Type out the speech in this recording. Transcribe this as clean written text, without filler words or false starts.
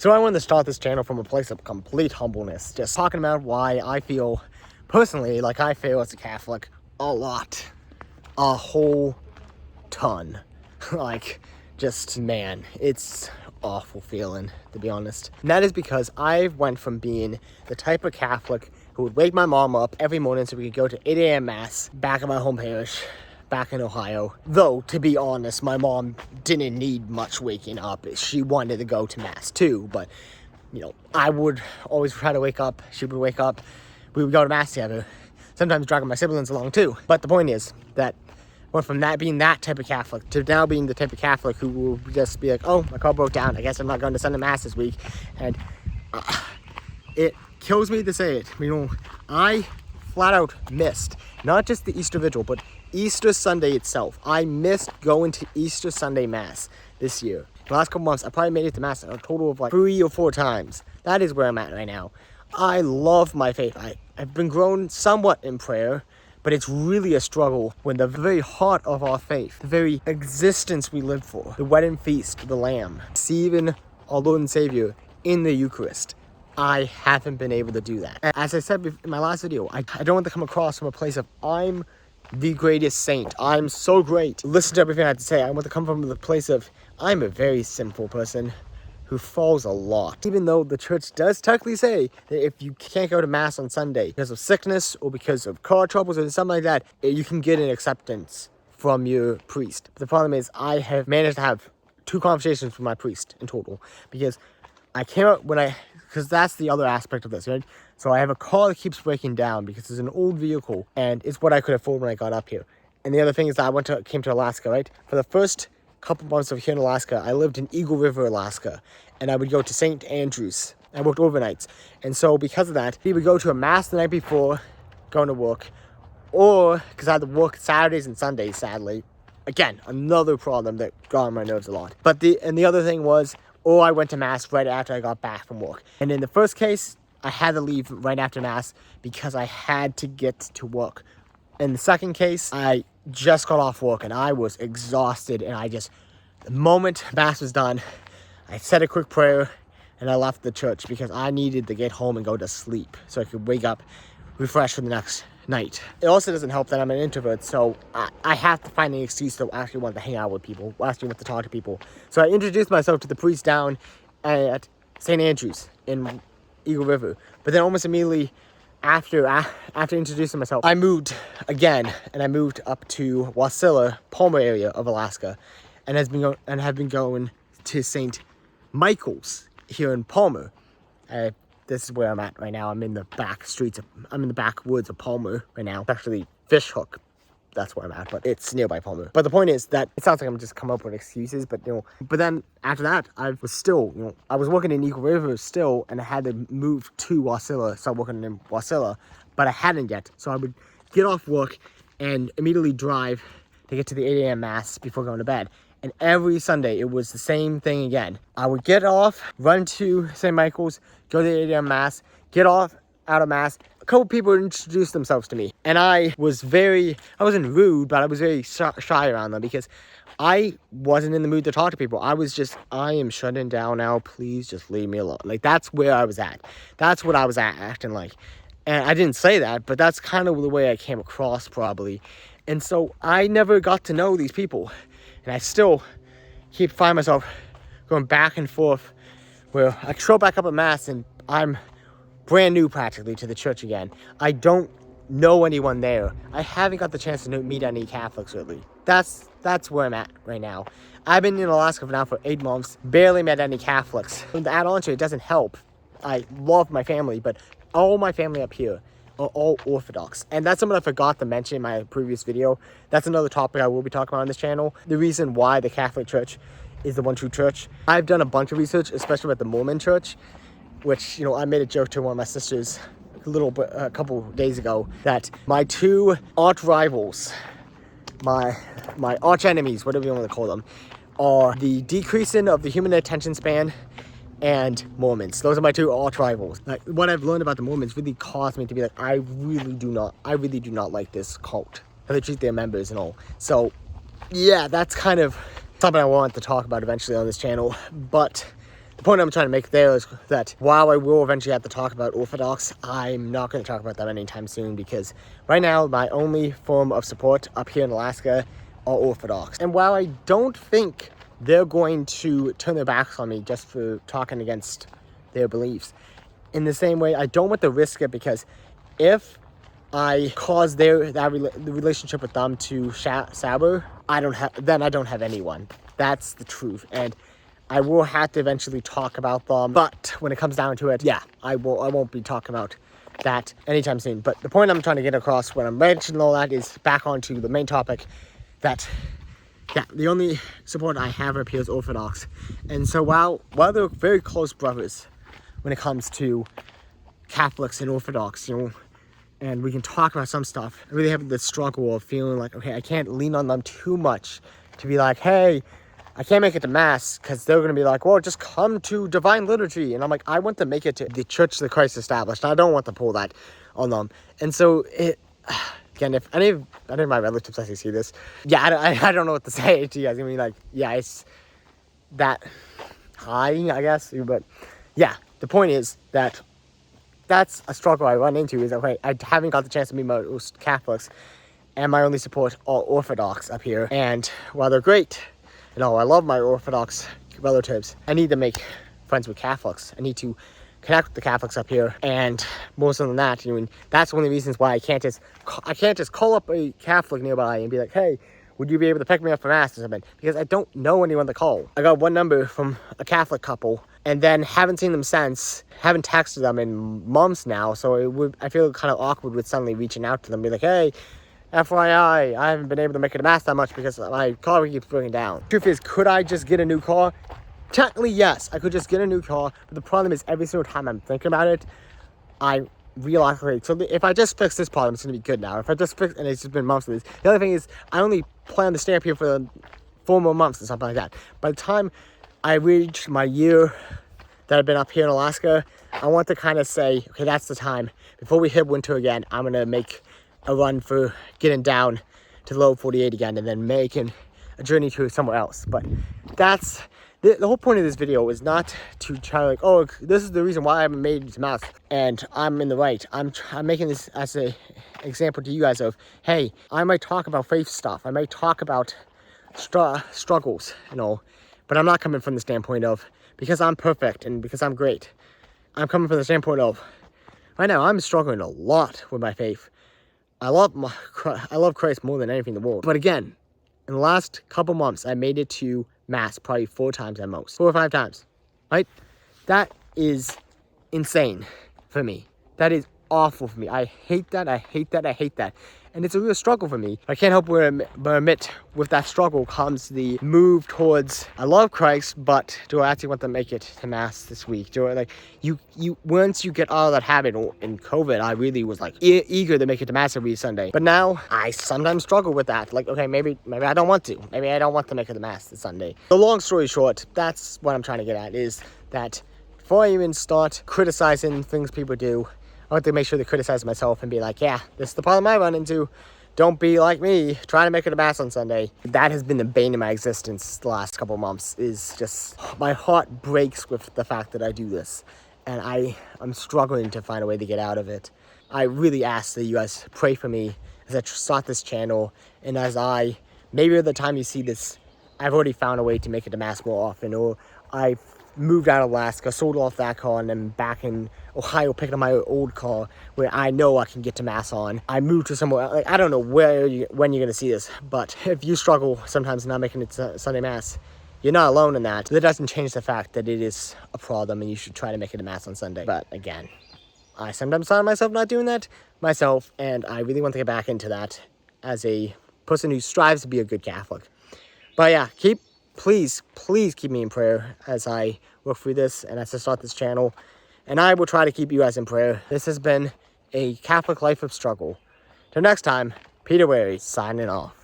So I wanted to start this channel from a place of complete humbleness, just talking about why I feel, personally, like I feel as a Catholic a lot, a whole ton. Like, just, man, it's awful feeling, to be honest. And that is because I went from being the type of Catholic who would wake my mom up every morning so we could go to 8 a.m. Mass back at my home parish, back in Ohio. Though, to be honest, my mom didn't need much waking up. She wanted to go to Mass too, but, you know, I would always try to wake up. She would wake up. We would go to Mass together. Sometimes dragging my siblings along too. But the point is that went from that being that type of Catholic to now being the type of Catholic who will just be like, oh, my car broke down. I guess I'm not going to Sunday Mass this week. And it kills me to say it. You know, I flat out missed not just the Easter Vigil, but Easter Sunday itself. I missed going to Easter Sunday Mass this year. The last couple months, I probably made it to Mass a total of like 3 or 4 times. That is where I'm at right now. I love my faith. I've been grown somewhat in prayer, but it's really a struggle when the very heart of our faith, the very existence we live for, the wedding feast of the Lamb, receiving our Lord and Savior in the Eucharist, I haven't been able to do that. As I said in my last video, I don't want to come across from a place of I'm the greatest saint. I'm so great. Listen to everything I have to say. I want to come from the place of I'm a very sinful person who falls a lot. Even though the church does technically say that if you can't go to Mass on Sunday because of sickness or because of car troubles or something like that, you can get an acceptance from your priest. But the problem is I have managed to have 2 conversations with my priest in total because I came out because that's the other aspect of this, right? So I have a car that keeps breaking down because it's an old vehicle and it's what I could afford when I got up here. And the other thing is that I came to Alaska, right? For the first couple months of here in Alaska, I lived in Eagle River, Alaska, and I would go to St. Andrews. I worked overnights. And so because of that, we would go to a Mass the night before going to work, or because I had to work Saturdays and Sundays, sadly. Again, another problem that got on my nerves a lot. But the other thing was, or I went to Mass right after I got back from work. And in the first case, I had to leave right after Mass because I had to get to work. In the second case, I just got off work and I was exhausted, and the moment Mass was done, I said a quick prayer and I left the church because I needed to get home and go to sleep so I could wake up refreshed for the next night. It also doesn't help that I'm an introvert, so I have to find an excuse to actually want to hang out with people, actually want to talk to people. So I introduced myself to the priest down at St. Andrews in Eagle River, but then almost immediately after introducing myself, I moved again, and I moved up to Wasilla, Palmer area of Alaska, and have been going to St. Michael's here in Palmer. This is where I'm at right now. I'm in the backwoods of Palmer right now. It's actually Fishhook. That's where I'm at, but it's nearby Palmer. But the point is that it sounds like I'm just coming up with excuses, but then after that, I was working in Eagle River still, and I had to move to Wasilla, start working in Wasilla, but I hadn't yet. So I would get off work and immediately drive to get to the 8 a.m. Mass before going to bed. And every Sunday, it was the same thing again. I would get off, run to St. Michael's, go to the 8 a.m. Mass, get off out of Mass. A couple people introduced themselves to me. And I wasn't rude, but I was very shy around them because I wasn't in the mood to talk to people. I am shutting down now. Please just leave me alone. Like, that's where I was at. That's what I was acting like. And I didn't say that, but that's kind of the way I came across probably. And so I never got to know these people. And I still find myself going back and forth where I show back up at Mass and I'm brand new practically to the church again. I don't know anyone there. I haven't got the chance to meet any Catholics really. That's where I'm at right now. I've been in Alaska now for 8 months, barely met any Catholics. And to add on to it, doesn't help. I love my family, but all my family up here are all Orthodox. And that's something I forgot to mention in my previous video. That's another topic I will be talking about on this channel. The reason why the Catholic Church is the one true church. I've done a bunch of research, especially with the Mormon Church, which, I made a joke to one of my sisters a couple days ago that my 2 arch rivals, my arch enemies, whatever you want to call them, are the decreasing of the human attention span and Mormons. Those are my 2 arch rivals. Like, what I've learned about the Mormons really caused me to be like, I really do not like this cult, how they treat their members and all. So yeah, that's kind of something I want to talk about eventually on this channel. But the point I'm trying to make there is that while I will eventually have to talk about Orthodox, I'm not going to talk about them anytime soon, because right now my only form of support up here in Alaska are Orthodox. And while I don't think they're going to turn their backs on me just for talking against their beliefs, in the same way, I don't want to risk it, because if I cause the relationship with them to sour, I don't have anyone. That's the truth. And I will have to eventually talk about them, but when it comes down to it, yeah, I won't be talking about that anytime soon. But the point I'm trying to get across when I'm mentioning all that is back onto the main topic, that yeah, the only support I have up here is Orthodox. And so while they're very close brothers when it comes to Catholics and Orthodox, you know, and we can talk about some stuff, I really have this struggle of feeling like, okay, I can't lean on them too much to be like, hey, I can't make it to Mass, because they're going to be like, well, just come to Divine Liturgy. And I'm like, I want to make it to the Church that Christ established. I don't want to pull that on them. And so, again, if any of my relatives actually see this, yeah, I don't know what to say to you guys. I mean, like, yeah, it's that high, I guess. But, yeah, the point is that that's a struggle I run into, is, okay, I haven't got the chance to meet most Catholics, and my only support are Orthodox up here. And while they're great, you know, I love my Orthodox relatives, I need to make friends with Catholics. I need to connect with the Catholics up here. And more so than that, you know, that's one of the reasons why I can't just call up a Catholic nearby and be like, hey, would you be able to pick me up for Mass or something? Because I don't know anyone to call. I got one number from a Catholic couple, and then haven't seen them since, haven't texted them in months now, so I feel kind of awkward with suddenly reaching out to them, be like, hey, FYI, I haven't been able to make it to Mass that much because my car keeps breaking down. Truth is, could I just get a new car? Technically, yes, I could just get a new car, but the problem is every single time I'm thinking about it, I realize, okay, so if I just fix this problem, it's going to be good now. If I just fix, and it's just been months of this. The other thing is, I only plan to stay up here for 4 more months or something like that. By the time I reach my year that I've been up here in Alaska, I want to kind of say, okay, that's the time. Before we hit winter again, I'm going to make a run for getting down to the low 48 again, and then making a journey to somewhere else. But that's the whole point of this video is not to try like, oh, this is the reason why I haven't made it to Mass and I'm in the right. I'm making this as an example to you guys of, hey, I might talk about faith stuff, I might talk about struggles, you know, but I'm not coming from the standpoint of because I'm perfect and because I'm great. I'm coming from the standpoint of right now I'm struggling a lot with my faith. I love Christ more than anything in the world. But again, in the last couple months, I made it to Mass probably 4 times at most. 4 or 5 times, right? That is insane for me. That is awful for me. I hate that. I hate that. I hate that. And it's a real struggle for me. I can't help but admit with that struggle comes the move towards, I love Christ, but do I actually want to make it to Mass this week? Do I, like, you once you get out of that habit in COVID, I really was like eager to make it to Mass every Sunday. But now I sometimes struggle with that. Like, okay, maybe I don't want to. Maybe I don't want to make it to Mass this Sunday. The long story short, that's what I'm trying to get at, is that before I even start criticizing things people do, I want to make sure to criticize myself and be like, yeah, this is the problem I run into. Don't be like me, trying to make it to Mass on Sunday. That has been the bane of my existence the last couple months, is just, my heart breaks with the fact that I do this. And I'm struggling to find a way to get out of it. I really ask that you guys pray for me as I start this channel, and as maybe by the time you see this, I've already found a way to make it to Mass more often, or I've moved out of Alaska, sold off that car, and I'm back in Ohio picking up my old car where I know I can get to Mass on. I moved to somewhere, like, I don't know when you're going to see this, but if you struggle sometimes not making it to Sunday Mass, you're not alone in that. That doesn't change the fact that it is a problem and you should try to make it to Mass on Sunday. But again, I sometimes find myself not doing that myself, and I really want to get back into that as a person who strives to be a good Catholic. But yeah, please keep me in prayer as I work through this and as I start this channel. And I will try to keep you guys in prayer. This has been a Catholic life of struggle. Till next time, Peter Wary signing off.